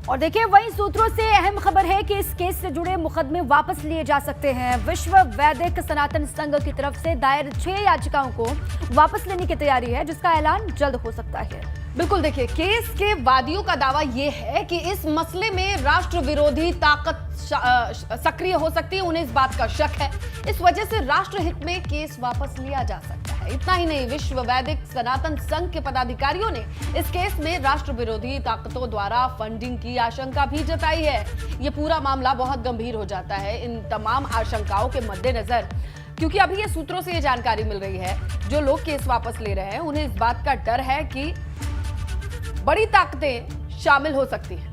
और देखिए वही सूत्रों से अहम खबर है कि इस केस से जुड़े मुकदमे वापस लिए जा सकते हैं। विश्व वैदिक सनातन संघ की तरफ से दायर 6 याचिकाओं को वापस लेने की तैयारी है, जिसका ऐलान जल्द हो सकता है। बिल्कुल, देखिए केस के वादियों का दावा यह है कि इस मसले में राष्ट्र विरोधी ताकत सक्रिय हो सकती है। उन्हें इस बात का शक है, इस वजह से राष्ट्रहित में केस वापस लिया जा सकता है। इतना ही नहीं, विश्व वैदिक सनातन संघ के पदाधिकारियों ने इस केस में राष्ट्र विरोधी ताकतों द्वारा फंडिंग की आशंका भी जताई है। यह पूरा मामला बहुत गंभीर हो जाता है इन तमाम आशंकाओं के मद्देनजर, क्योंकि अभी ये सूत्रों से ये जानकारी मिल रही है, जो लोग केस वापस ले रहे हैं उन्हें इस बात का डर है कि बड़ी ताकतें शामिल हो सकती हैं।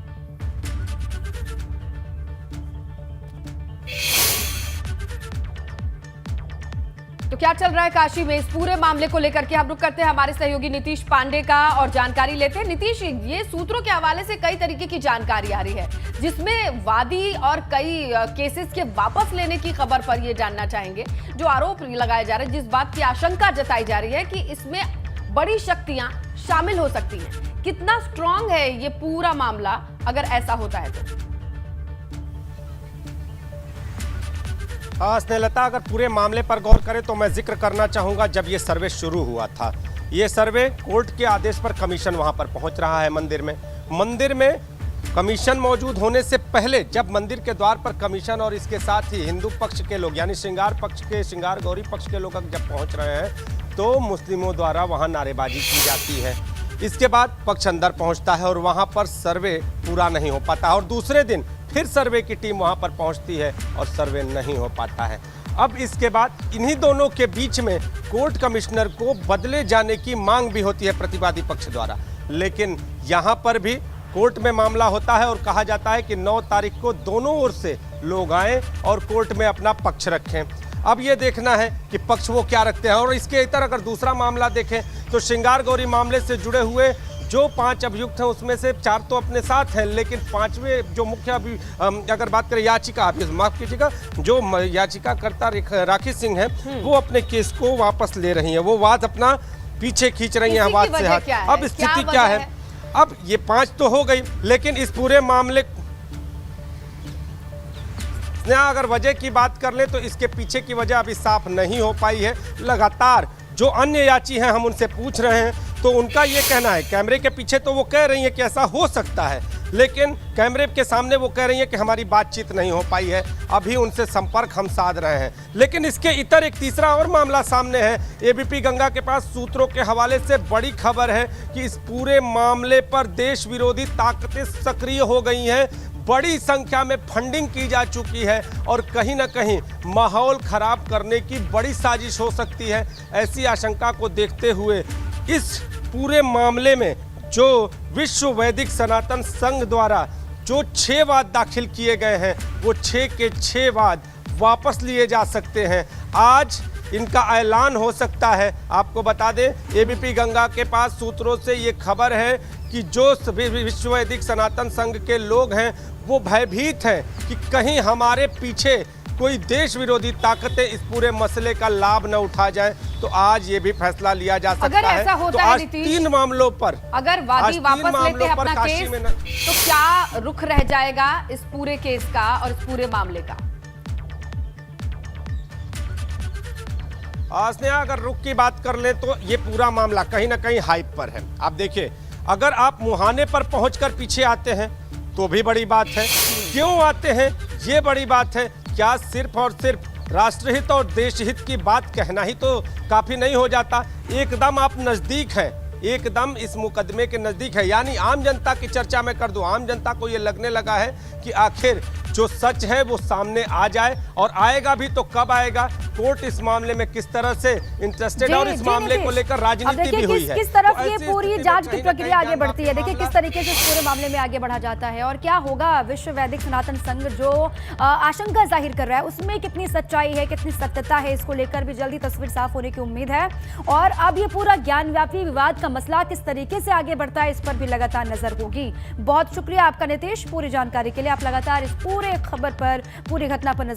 तो क्या चल रहा है काशी में, इस पूरे मामले को लेकर के हम रुक करते हैं हमारे सहयोगी नीतीश पांडे का और जानकारी लेते हैं। नीतीश, ये सूत्रों के हवाले से कई तरीके की जानकारी आ रही है, जिसमें वादी और कई केसेस के वापस लेने की खबर पर ये जानना चाहेंगे। जो आरोप लगाए जा रहे हैं, जिस बात की आशंका जताई जा रही है कि इसमें बड़ी शक्तियां शामिल हो सकती हैं, कितना स्ट्रांग है ये पूरा मामला अगर ऐसा होता है तो? स्नेहलता, अगर पूरे मामले पर गौर करें तो मैं जिक्र करना चाहूंगा, जब ये सर्वे शुरू हुआ था, ये सर्वे कोर्ट के आदेश पर कमीशन वहां पर पहुंच रहा है मंदिर में कमीशन मौजूद होने से पहले, जब मंदिर के द्वार पर कमीशन और इसके साथ ही हिंदू पक्ष के लोग यानी श्रृंगार गौरी पक्ष के लोग जब पहुंच रहे हैं तो मुस्लिमों द्वारा वहां नारेबाजी की जाती है। इसके बाद पक्ष अंदर पहुंचता है और वहां पर सर्वे पूरा नहीं हो पाता और दूसरे दिन फिर सर्वे की टीम वहां पर पहुंचती है और सर्वे नहीं हो पाता है। अब इसके बाद इन्हीं दोनों के बीच में कोर्ट कमिश्नर को बदले जाने की मांग भी होती है प्रतिवादी पक्ष द्वारा, लेकिन यहां पर भी कोर्ट में मामला होता है और कहा जाता है कि 9 तारीख को दोनों ओर से लोग आएं और कोर्ट में अपना पक्ष रखें। अब ये देखना है कि पक्ष वो क्या रखते हैं। और इसके इतर अगर दूसरा मामला देखें तो श्रृंगार गौरी मामले से जुड़े हुए जो 5 अभियुक्त हैं उसमें से 4 तो अपने साथ हैं, लेकिन 5वें जो मुख्य अगर बात करें याचिका, माफ कीजिएगा, जो याचिकाकर्ता राखी सिंह है वो अपने केस को वापस ले रही हैं, वो वाद अपना पीछे खींच रही हैं वाद से हाथ। अब स्थिति क्या है? अब ये 5 तो हो गई, लेकिन इस पूरे मामले अगर वजह की बात कर ले तो इसके पीछे की वजह अभी साफ नहीं हो पाई है। लगातार जो अन्य याची हैं हम उनसे पूछ रहे हैं तो उनका ये कहना है, कैमरे के पीछे तो वो कह रही है कि ऐसा हो सकता है, लेकिन कैमरे के सामने वो कह रही है कि हमारी बातचीत नहीं हो पाई है, अभी उनसे संपर्क हम साध रहे हैं। लेकिन इसके इतर एक तीसरा और मामला सामने है। एबीपी गंगा के पास सूत्रों के हवाले से बड़ी खबर है कि इस पूरे मामले पर देश विरोधी ताकतें सक्रिय हो गई हैं, बड़ी संख्या में फंडिंग की जा चुकी है और कहीं ना कहीं माहौल खराब करने की बड़ी साजिश हो सकती है। ऐसी आशंका को देखते हुए इस पूरे मामले में जो विश्व वैदिक सनातन संघ द्वारा जो 6 वाद दाखिल किए गए हैं वो 6 के 6 वाद वापस लिए जा सकते हैं। आज इनका ऐलान हो सकता है। आपको बता दें, एबीपी गंगा के पास सूत्रों से ये खबर है कि जो विश्व वैदिक सनातन संघ के लोग हैं वो भयभीत हैं कि कहीं हमारे पीछे कोई देश विरोधी ताकतें इस पूरे मसले का लाभ न उठा जाए। तो आज ये भी फैसला लिया जा सकता अगर ऐसा है। होता तो है आज 3 मामलों पर अगर वादी वापस लेते हैं अपना केस, तो क्या रुख रह जाएगा इस पूरे केस का और इस पूरे मामले का? स्नेहा, अगर रुख की बात कर ले तो ये पूरा मामला कहीं ना कहीं हाइप पर है। आप देखिए, अगर आप मुहाने पर पहुंचकर पीछे आते हैं तो भी बड़ी बात है, क्यों आते हैं ये बड़ी बात है। क्या सिर्फ और सिर्फ राष्ट्रहित और देशहित की बात कहना ही तो काफी नहीं हो जाता? एकदम आप नजदीक हैं, एकदम इस मुकदमे के नजदीक है। यानी आम जनता की चर्चा में कर दूं, आम जनता को ये लगने लगा है कि आखिर जो सच है वो सामने आ जाए, और आएगा भी तो कब आएगा। कोर्ट इस मामले में किस तरह से इंटरेस्टेड है और इस मामले को लेकर राजनीति भी हुई है। किस तरफ ये पूरी जांच की प्रक्रिया आगे बढ़ती है, देखिए किस तरीके से इस पूरे मामले में आगे बढ़ा जाता है और क्या होगा। विश्व वैदिक सनातन संघ जो आशंका जाहिर कर रहा है उसमें कितनी सच्चाई है, कितनी सत्यता है, इसको लेकर भी जल्दी तस्वीर साफ होने की उम्मीद है। और अब ये पूरा ज्ञानव्यापी विवाद का मसला किस तरीके से आगे बढ़ता है, इस पर भी लगातार नजर होगी। बहुत शुक्रिया आपका नीतीश, पूरी जानकारी के लिए। आप लगातार इस पूरे खबर पर, पूरी घटना पर नजर